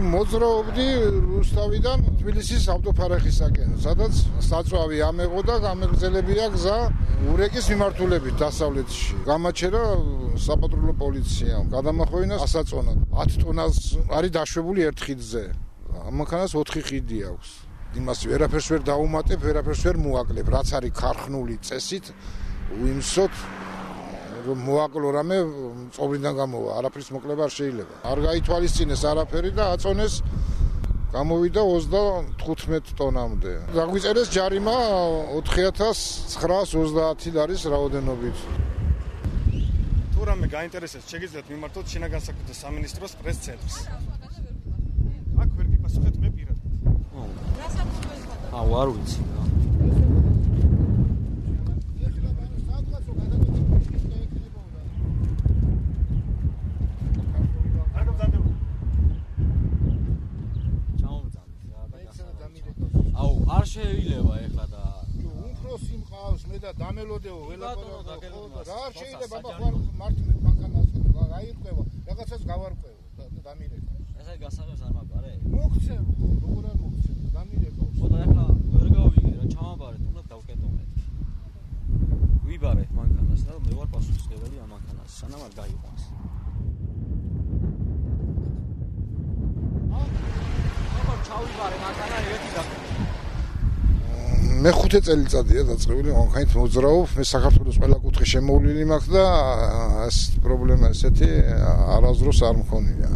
მოძრაობდი რუსთავიდან თბილისის ავტოფარეხისაკენ, სადაც საწვავი ამეყო და გამეგრძელებია გზა ურეკის მიმართულებით დასავლეთში. გამაჩერა საპატრულო პოლიციამ, გადამახვევინა ასაწონად. 10 ტონას არის დაშვებული ერთ ხიდზე. ამანქანას 4 ხიდი აქვს. იმას ვერაფერს ვერ დაუმატებ, ვერაფერს ვერ მოაკლებ, რაც არის ქარხნული წესით, უიმსოთ რომ მოაკლო რამე წობრიდან გამოვა, არაფრის მოკლება არ შეიძლება. არ გაითვალისწინეს არაფერი და აწონეს გამოვიდა 35 ტონამდე. დაგვიწერეს ჯარიმა 4930 ლარის რაოდენობით. თუ რამე გაინტერესებს, შეგიძლიათ მიმართოთ შინაგან საქმეთა სამინისტროს პრეს-ცენტრს. აქ ვერ გიპასუხეთ მე პირადად. არ ვიცი. არ შეიძლება ეხლა და უფროსი მყავს მე და დამელოდეო ველაპარაკო რა არ შეიძლება ახლა მართლაც მანქანას გაიყვება რაღაცას გავარკვევო და დამირეკო ესე გასაღებს არ მაგარე მოგცემ როგორ არ მოგცემ დამირეკო ხო და ეხლა ვერ გავიგე რა ჩამაბარეთ უნდა დავკეტომეთ ვიბარეთ მანქანას და მე ვარ პასუხისმგებელი ამ მანქანას სანამ არ გაიყვანს აბა ჩავიბარე მანქანა ერთი და მე 5 წელიწადია დაწყებული მანქანით მოძრაობ მე საქართველოს ყველა კუთხე შემოვლილი მაქვს და ეს პრობლემა ესეთი არასდროს არ მქონია